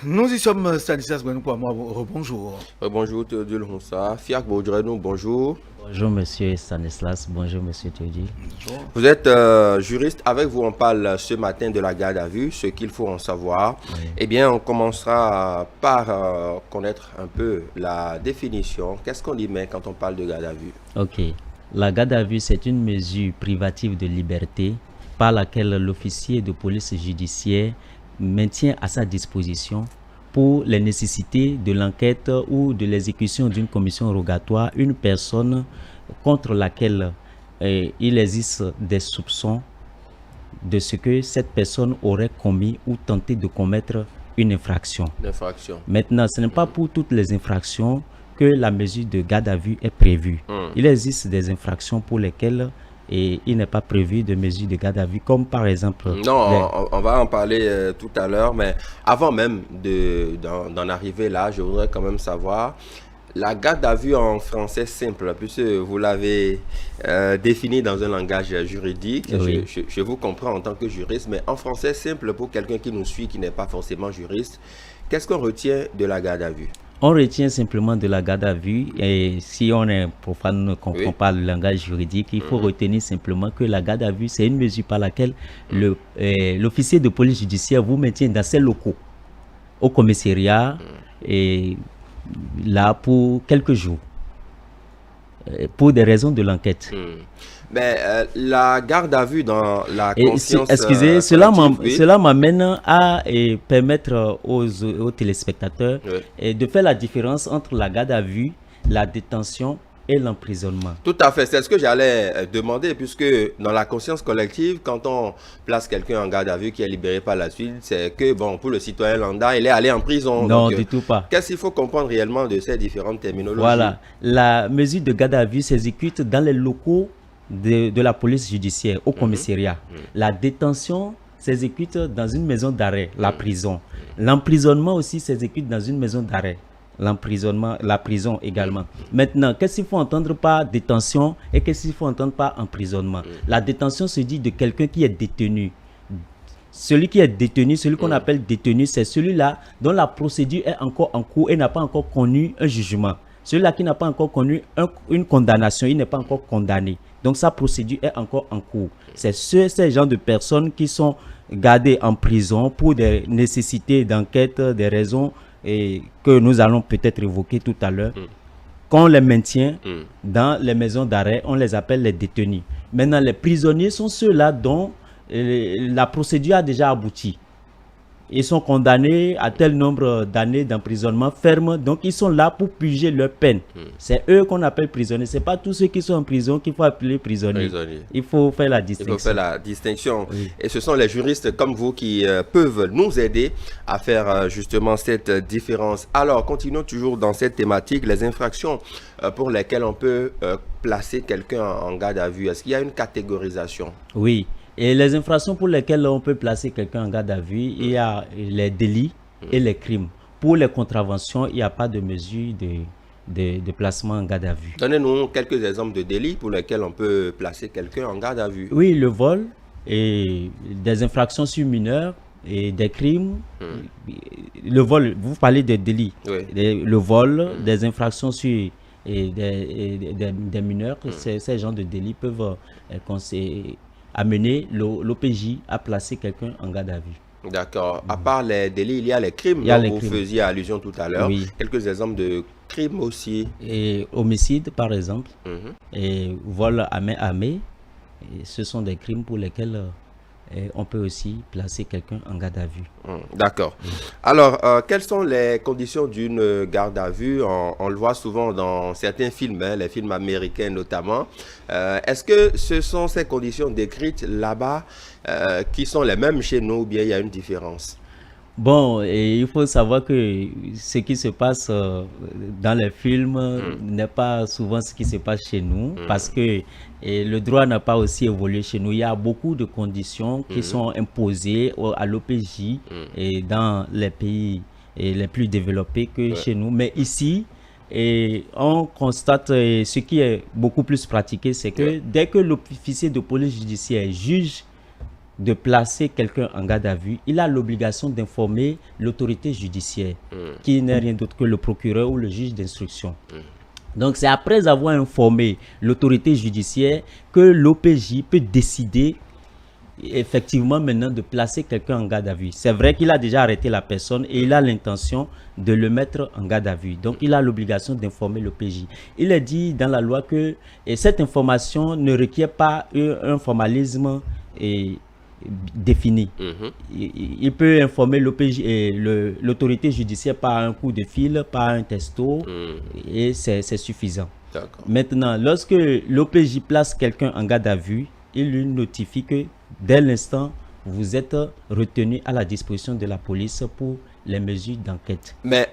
Nous y sommes, Stanislas Gwenoukwama, rebonjour. Bonjour Théodule Ronsa, Fiak Baudrenou, bonjour. Bonjour Monsieur Stanislas, bonjour Monsieur Théodule. Bonjour. Vous êtes juriste, avec vous on parle ce matin de la garde à vue, ce qu'il faut en savoir. Oui. Eh bien on commencera par connaître un peu la définition. Qu'est-ce qu'on y met quand on parle de garde à vue? Ok. La garde à vue, c'est une mesure privative de liberté par laquelle l'officier de police judiciaire maintient à sa disposition pour les nécessités de l'enquête ou de l'exécution d'une commission rogatoire une personne contre laquelle il existe des soupçons de ce que cette personne aurait commis ou tenté de commettre une infraction. L'infraction. Maintenant, ce n'est pas pour toutes les infractions que la mesure de garde à vue est prévue. Il existe des infractions pour lesquelles il n'est pas prévu de mesure de garde à vue, comme par exemple... Non, on va en parler tout à l'heure, mais avant même d'en arriver là, je voudrais quand même savoir la garde à vue en français simple, puisque vous l'avez défini dans un langage juridique. Oui. Je vous comprends en tant que juriste, mais en français simple, pour quelqu'un qui nous suit, qui n'est pas forcément juriste, qu'est-ce qu'on retient de la garde à vue? On retient simplement de la garde à vue, et si on est profane, ne comprend pas le langage juridique, il faut retenir simplement que la garde à vue, c'est une mesure par laquelle l'officier de police judiciaire vous maintient dans ses locaux, au commissariat, et là pour quelques jours, pour des raisons de l'enquête. Mais la garde à vue dans la conscience excusez, collective, cela m'amène à permettre aux téléspectateurs de faire la différence entre la garde à vue, la détention et l'emprisonnement. Tout à fait, c'est ce que j'allais demander, puisque dans la conscience collective, quand on place quelqu'un en garde à vue qui est libéré par la suite, c'est que, bon, pour le citoyen lambda, il est allé en prison. Non, donc, du tout pas. Qu'est-ce qu'il faut comprendre réellement de ces différentes terminologies? Voilà, la mesure de garde à vue s'exécute dans les locaux de la police judiciaire, au commissariat. La détention s'exécute dans une maison d'arrêt, la prison. L'emprisonnement aussi s'exécute dans une maison d'arrêt. L'emprisonnement, la prison également. Maintenant, qu'est-ce qu'il faut entendre par détention et qu'est-ce qu'il faut entendre par emprisonnement? La détention se dit de quelqu'un qui est détenu. Celui qui est détenu, celui qu'on appelle détenu, c'est celui-là dont la procédure est encore en cours et n'a pas encore connu un jugement. Celui-là qui n'a pas encore connu une condamnation, il n'est pas encore condamné. Donc sa procédure est encore en cours. C'est ces gens de personnes qui sont gardées en prison pour des nécessités d'enquête, des raisons que nous allons peut-être évoquer tout à l'heure. Qu'on les maintient dans les maisons d'arrêt, on les appelle les détenus. Maintenant, les prisonniers sont ceux-là dont la procédure a déjà abouti. Ils sont condamnés à tel nombre d'années d'emprisonnement ferme, donc ils sont là pour purger leur peine. C'est eux qu'on appelle prisonniers. Ce n'est pas tous ceux qui sont en prison qu'il faut appeler prisonniers. Il faut faire la distinction. Il faut faire la distinction. Oui. Et ce sont les juristes comme vous qui peuvent nous aider à faire justement cette différence. Alors, continuons toujours dans cette thématique, les infractions pour lesquelles on peut placer quelqu'un en garde à vue. Est-ce qu'il y a une catégorisation? Oui. Et les infractions pour lesquelles on peut placer quelqu'un en garde à vue, il y a les délits et les crimes. Pour les contraventions, il n'y a pas de mesure de placement en garde à vue. Donnez-nous quelques exemples de délits pour lesquels on peut placer quelqu'un en garde à vue. Oui, le vol, et des infractions sur mineurs et des crimes. Le vol, vous parlez des délits. Oui. Le vol, des infractions sur des mineurs, ces genres de délits peuvent amener l'OPJ à placer quelqu'un en garde à vue. D'accord. À part les délits, il y a les crimes dont vous faisiez allusion tout à l'heure. Oui. Quelques exemples de crimes aussi. Et homicide, par exemple, et vol à main armée, et ce sont des crimes pour lesquels on peut aussi placer quelqu'un en garde à vue. D'accord. Alors, quelles sont les conditions d'une garde à vue? On le voit souvent dans certains films, les films américains notamment. Est-ce que ce sont ces conditions décrites là-bas qui sont les mêmes chez nous ou bien il y a une différence? Bon, et il faut savoir que ce qui se passe dans les films n'est pas souvent ce qui se passe chez nous, parce que le droit n'a pas aussi évolué chez nous. Il y a beaucoup de conditions qui sont imposées à l'OPJ et dans les pays les plus développés que chez nous. Mais ici, on constate ce qui est beaucoup plus pratiqué, c'est que dès que l'officier de police judiciaire juge de placer quelqu'un en garde à vue, il a l'obligation d'informer l'autorité judiciaire, qui n'est rien d'autre que le procureur ou le juge d'instruction. Donc c'est après avoir informé l'autorité judiciaire que l'OPJ peut décider effectivement maintenant de placer quelqu'un en garde à vue. C'est vrai qu'il a déjà arrêté la personne et il a l'intention de le mettre en garde à vue. Donc il a l'obligation d'informer l'OPJ. Il est dit dans la loi que cette information ne requiert pas un formalisme défini. Il peut informer l'OPJ et l'autorité judiciaire par un coup de fil, par un texto, et c'est suffisant. Maintenant, lorsque l'OPJ place quelqu'un en garde à vue, il lui notifie que dès l'instant, vous êtes retenu à la disposition de la police pour les mesures d'enquête. Mais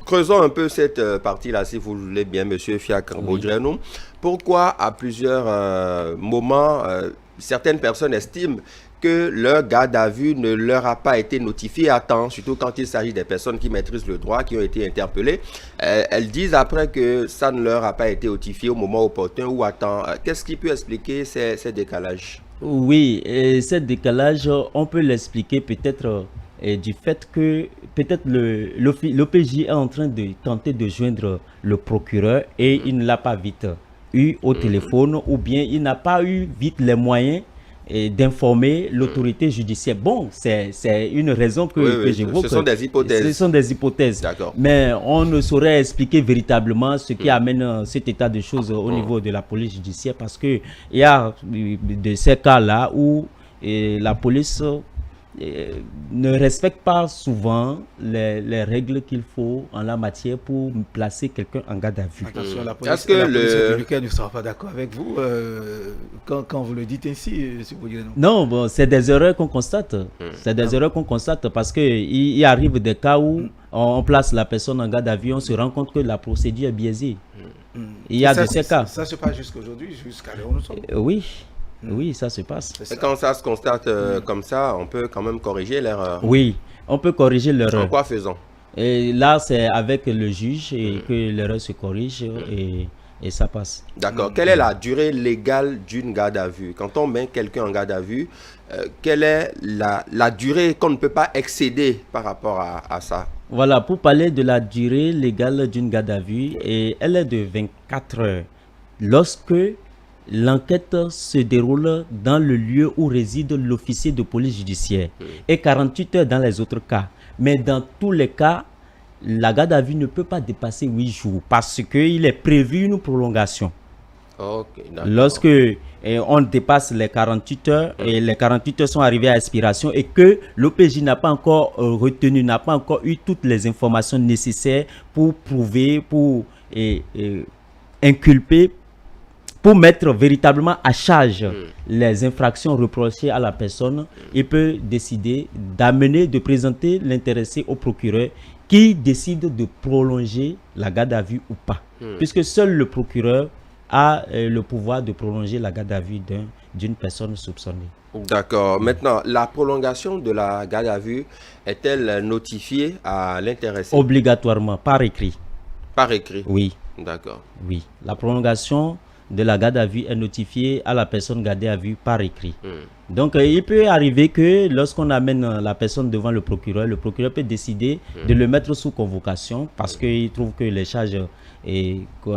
creusons un peu cette partie-là, si vous voulez bien, monsieur Fiacre Baudrenou. Pourquoi, à plusieurs moments, certaines personnes estiment que leur garde à vue ne leur a pas été notifié à temps, surtout quand il s'agit des personnes qui maîtrisent le droit, qui ont été interpellées. Elles disent après que ça ne leur a pas été notifié au moment opportun ou à temps. Qu'est-ce qui peut expliquer ces décalages? Oui, ce décalage, on peut l'expliquer peut-être du fait que peut-être l'OPJ est en train de tenter de joindre le procureur et il ne l'a pas vite eu au téléphone, ou bien il n'a pas eu vite les moyens d'informer l'autorité judiciaire. Bon, c'est une raison que j'évoque. Ce sont des hypothèses. Ce sont des hypothèses. Mais on ne saurait expliquer véritablement ce qui amène cet état de choses au niveau de la police judiciaire, parce qu'il y a de ces cas-là où la police ne respecte pas souvent les règles qu'il faut en la matière pour placer quelqu'un en garde à vue. Attention, la police républicaine ne sera pas d'accord avec vous quand vous le dites ainsi, si vous direz non. Non, bon, c'est des erreurs qu'on constate. C'est des erreurs qu'on constate parce qu'il arrive des cas où on place la personne en garde à vue, on se rend compte que la procédure est biaisée. Il y a de ces cas. Ça se passe jusqu'aujourd'hui, jusqu'à l'heure où nous sommes. Oui. Oui, ça se passe. Et quand ça se constate comme ça, on peut quand même corriger l'erreur. Oui, on peut corriger l'erreur. En quoi faisant? Et là, c'est avec le juge que l'erreur se corrige et ça passe. D'accord. Quelle est la durée légale d'une garde à vue? Quand on met quelqu'un en garde à vue, quelle est la durée qu'on ne peut pas excéder par rapport à ça? Voilà, pour parler de la durée légale d'une garde à vue, elle est de 24 heures. Lorsque l'enquête se déroule dans le lieu où réside l'officier de police judiciaire et 48 heures dans les autres cas. Mais dans tous les cas, la garde à vue ne peut pas dépasser 8 jours parce qu'il est prévu une prolongation. Lorsque on dépasse les 48 heures et les 48 heures sont arrivées à expiration et que l'OPJ n'a pas encore retenu, n'a pas encore eu toutes les informations nécessaires pour prouver, pour inculper, pour mettre véritablement à charge les infractions reprochées à la personne, il peut décider de présenter l'intéressé au procureur qui décide de prolonger la garde à vue ou pas. Puisque seul le procureur a le pouvoir de prolonger la garde à vue d'une personne soupçonnée. D'accord. Maintenant, la prolongation de la garde à vue est-elle notifiée à l'intéressé? Obligatoirement, par écrit. Par écrit? Oui. D'accord. Oui. La prolongation de la garde à vue est notifiée à la personne gardée à vue par écrit. Donc, il peut arriver que lorsqu'on amène la personne devant le procureur peut décider de le mettre sous convocation parce qu'il trouve que les charges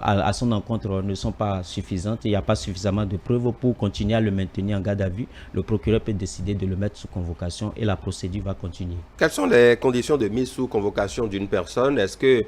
à son encontre ne sont pas suffisantes. Il n'y a pas suffisamment de preuves pour continuer à le maintenir en garde à vue. Le procureur peut décider de le mettre sous convocation et la procédure va continuer. Quelles sont les conditions de mise sous convocation d'une personne? Est-ce que,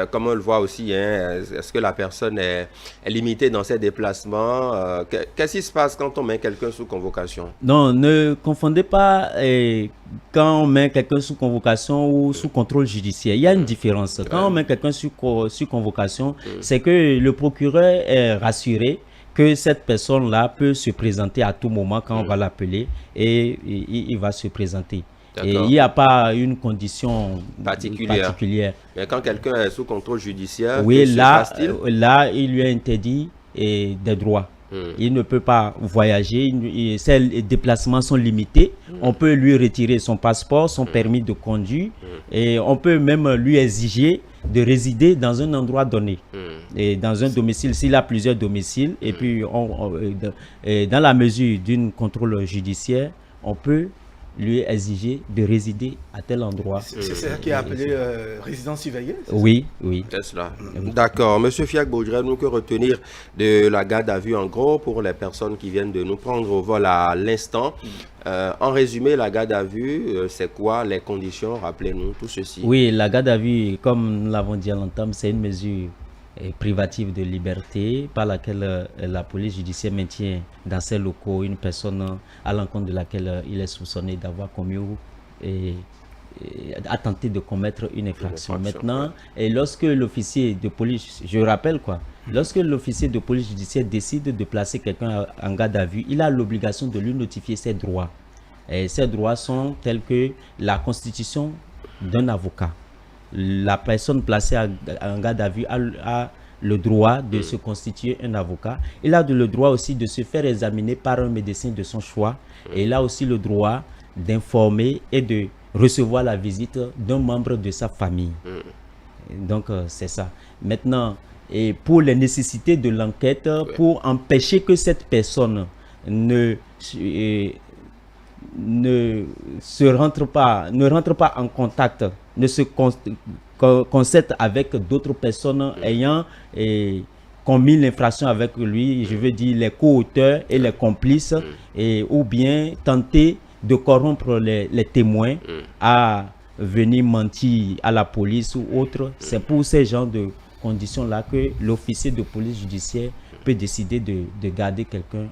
comme on le voit aussi, est-ce que la personne est limitée dans ses déplacements? Qu'est-ce qui se passe quand on met quelqu'un sous convocation? Non, ne confondez pas quand on met quelqu'un sous convocation ou sous contrôle judiciaire. Il y a une différence. Quand on met quelqu'un sous convocation, c'est que le procureur est rassuré que cette personne-là peut se présenter à tout moment quand on va l'appeler et il va se présenter. Et il n'y a pas une condition particulière. Mais quand quelqu'un est sous contrôle judiciaire, oui, là, il lui est interdit des droits. Il ne peut pas voyager, ses déplacements sont limités. On peut lui retirer son passeport, son permis de conduire et on peut même lui exiger de résider dans un endroit donné, et dans un domicile, s'il a plusieurs domiciles. Et puis, dans la mesure d'un contrôle judiciaire, on peut lui exiger de résider à tel endroit. C'est ça qui est appelé résidence surveillée? Oui, oui. C'est cela. D'accord. Monsieur Fiacre Baudrel, nous que retenir de la garde à vue en gros pour les personnes qui viennent de nous prendre au vol à l'instant? En résumé, la garde à vue, c'est quoi les conditions? Rappelez-nous tout ceci. Oui, la garde à vue, comme nous l'avons dit à l'entame, c'est une mesure privative de liberté par laquelle la police judiciaire maintient dans ses locaux une personne à l'encontre de laquelle il est soupçonné d'avoir commis ou a tenté de commettre une infraction. Maintenant, et lorsque l'officier de police, je rappelle quoi, lorsque l'officier de police judiciaire décide de placer quelqu'un en garde à vue, il a l'obligation de lui notifier ses droits. Et ces droits sont tels que la constitution d'un avocat. La personne placée en garde à vue a le droit de se constituer un avocat. Il a le droit aussi de se faire examiner par un médecin de son choix. Et il a aussi le droit d'informer et de recevoir la visite d'un membre de sa famille. Donc, c'est ça. Maintenant, et pour les nécessités de l'enquête, pour empêcher que cette personne ne rentre pas en contact, ne se concerte avec d'autres personnes ayant commis l'infraction avec lui, je veux dire les co-auteurs et les complices, ou bien tenter de corrompre les témoins à venir mentir à la police ou autre. C'est pour ces genres de conditions-là que l'officier de police judiciaire peut décider de garder quelqu'un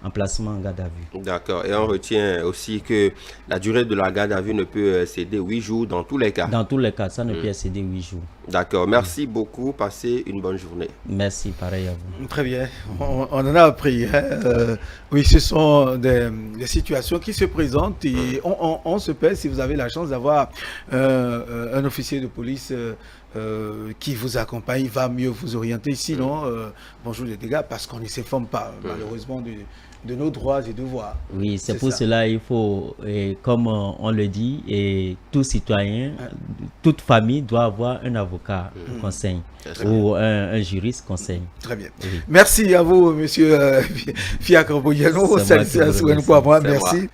en placement en garde à vue. D'accord. Et on retient aussi que la durée de la garde à vue ne peut excéder 8 jours dans tous les cas. Dans tous les cas, ça ne peut excéder 8 jours. D'accord. Merci beaucoup. Passez une bonne journée. Merci, pareil à vous. Très bien. On en a appris. Oui, ce sont des situations qui se présentent et on se paie si vous avez la chance d'avoir un officier de police qui vous accompagne, va mieux vous orienter. Sinon, bonjour les dégâts, parce qu'on ne s'informe pas, malheureusement, de nos droits et devoirs. Oui, c'est pour cela il faut, comme on le dit, et tout citoyen, toute famille doit avoir un avocat conseil ou un juriste conseil. Très bien. Oui. Merci à vous, monsieur Fiacre Baudrel. Merci.